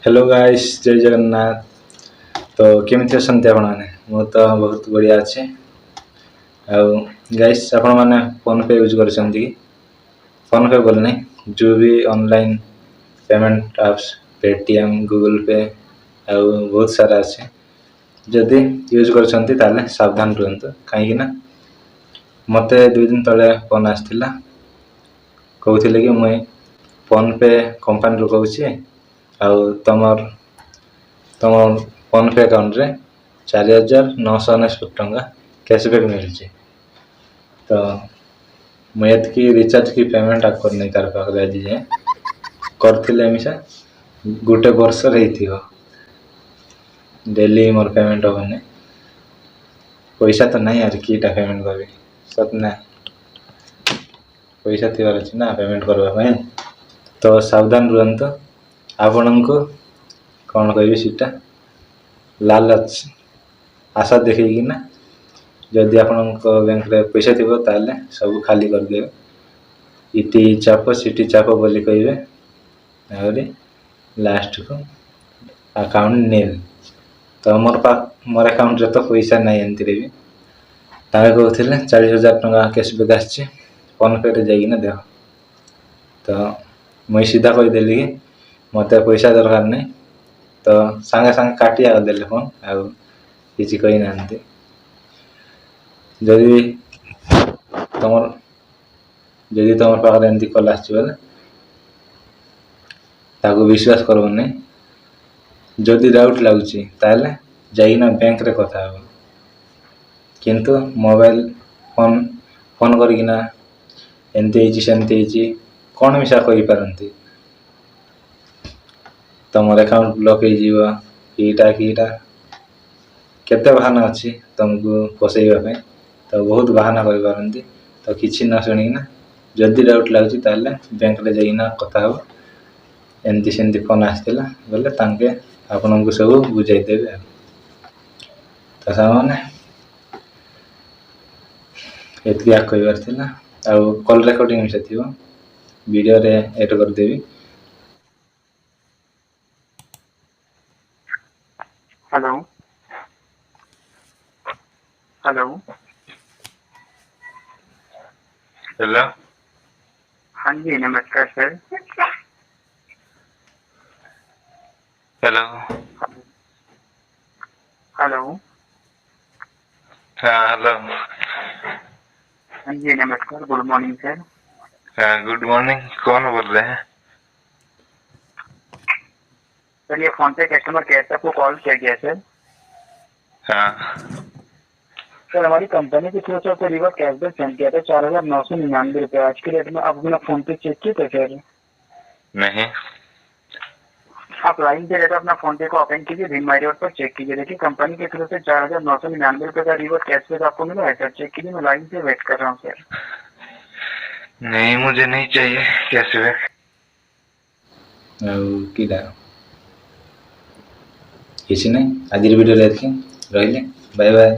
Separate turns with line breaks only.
Hello guys, जय जगन्नाथ। तो केମିତି ଅଛନ୍ତି ଆପଣମାନେ? ମୁଁ ତ ବହୁତ ବଢ଼ିଆ ଅଛି। ଆଉ ଗାଇସ୍, ଆପଣମାନେ ଫୋନ୍ ପେ ୟୁଜ୍ କରିଛନ୍ତି କି? ଫୋନ୍ ପେ ବୋଲି ନାହିଁ, ଯେଉଁ ବି online payment apps Paytm, Google Pay ଆଉ ବହୁତ ସାରା ଅଛି। ଯଦି ୟୁଜ୍ କରିଛନ୍ତି ତାହେଲେ ସାବଧାନ ରୁହନ୍ତୁ, କାହିଁକିନା ମୋତେ 2 ଦିନ ତଳେ ଫୋନ୍ ଆସିଥିଲା। କହୁଥିଲେ କି ମୁଇଁ ଫୋନ୍ ପେ କମ୍ପାନୀରୁ କହୁଛି, ଆଉ ତମର ଫୋନ୍ ପେ ଆକାଉଣ୍ଟରେ 4,999 କ୍ୟାସବ୍ୟାକ୍ ମିଳୁଛି। ତ ମୁଁ ଏତିକି ରିଚାର୍ଜ କି ପେମେଣ୍ଟ କରିନି ତାର ପାଖରେ ଆଜି ଯାଏଁ। କରିଥିଲେ ମିଶା 1 ବର୍ଷରେ ହେଇଥିବ। ଡେଲି ମୋର ପେମେଣ୍ଟ ହେବନି, ପଇସା ତ ନାହିଁ ଆର କିଟା ପେମେଣ୍ଟ କରିବି। ସତ ନା, ପଇସା ଥିବାର ଅଛି ନା ପେମେଣ୍ଟ କରିବା ପାଇଁ। ତ ସାବଧାନ ରୁହନ୍ତୁ। ଆପଣଙ୍କୁ କ'ଣ କହିବି ସେଟା, ଲାଲଚ ଆଶା ଦେଖେଇକିନା ଯଦି ଆପଣଙ୍କ ବ୍ୟାଙ୍କରେ ପଇସା ଥିବ ତାହେଲେ ସବୁ ଖାଲି କରିଦେବେ। ଇଟି ଚାପ ସିଟି ଚାପ ବୋଲି କହିବେ, ଆହୁରି ଲାଷ୍ଟକୁ ଆକାଉଣ୍ଟ ନିଲ୍। ତ ମୋର ଆକାଉଣ୍ଟରେ ତ ପଇସା ନାହିଁ ଏମିତିରେ ବି। ତାଙ୍କେ କହୁଥିଲେ 40,000 ଟଙ୍କା କ୍ୟାସବ୍ୟାକ୍ ଆସିଛି, ଫୋନ୍ ପେରେ ଯାଇକିନା ଦେହ। ତ ମୁଇଁ ସିଧା କହିଦେଲି କି ମୋତେ ପଇସା ଦରକାର ନାହିଁ। ତ ସାଙ୍ଗେ ସାଙ୍ଗେ କାଟି ଦେଲେ ଫୋନ୍, ଆଉ କିଛି କହିନାହାନ୍ତି। ଯଦି ତମର ପାଖରେ ଏମିତି କଲ୍ ଆସିଛି ବୋଲେ ତାକୁ ବିଶ୍ୱାସ କରିବନି। ଯଦି ଡାଉଟ୍ ଲାଗୁଛି ତାହେଲେ ଯାଇକିନା ବ୍ୟାଙ୍କରେ କଥା ହେବ। କିନ୍ତୁ ମୋବାଇଲ ଫୋନ୍ କରିକିନା ଏମିତି ହେଇଛି ସେମିତି ହେଇଛି କ'ଣ ମିଶା କହିପାରନ୍ତି। ତମର ଆକାଉଣ୍ଟ ବ୍ଲକ୍ ହେଇଯିବ, କିଟା କେତେ ବାହାନା ଅଛି ତମକୁ ପଶେଇବା ପାଇଁ। ତ ବହୁତ ବାହାନା କରିପାରନ୍ତି। ତ କିଛି ନ ଶୁଣିକିନା ଯଦି ଡାଉଟ୍ ଲାଗୁଛି ତାହେଲେ ବ୍ୟାଙ୍କରେ ଯାଇକିନା କଥା ହେବ। ଏମିତି ସେମିତି ଫୋନ୍ ଆସିଥିଲା ବୋଲେ ତାଙ୍କେ ଆପଣଙ୍କୁ ସବୁ ବୁଝାଇଦେବେ। ତ ସାଙ୍ଗମାନେ, ଏତିକି କହିବାର ଥିଲା। ଆଉ କଲ୍ ରେକର୍ଡ଼ିଂ ମିଶା ଥିବ, ଭିଡ଼ିଓରେ ଏଡ୍ କରିଦେବି।
हेलो हेलो
हेलो,
हाँ जी, नमस्कार सर।
हेलो,
हेलो
हाँ हेलो,
हाँ जी, नमस्कार, गुड मॉर्निंग सर।
हाँ गुड मॉर्निंग। कौन बोल रहे हैं?
सर, ये फोन पे कस्टमर केयर से आपको कॉल किया गया सर।
हाँ
सर, हमारी कंपनी की तरफ से आपको रिवर्स कैशबैक सेंड किया था 4,999 रुपये। आज के डेट में आप अपना फोन पे चेक किए थे सर?
नहीं।
आप लाइन पे रहकर अपना फोन पे को ओपन कीजिए, रिमाइंडर पर चेक कीजिए। देखिए, कंपनी की तरफ से 4,999 रुपये का रिवर्स कैशबैक आपको मिला है सर। चेक कीजिए, मैं लाइन पे वेट कर रहा हूँ सर।
नहीं, मुझे नहीं चाहिए कैशबैक। किटा କିଛି ନାହିଁ। ଆଜିର ଭିଡ଼ିଓରେ ଏତିକି। ରହିଲି, ବାଏ ବାଏ।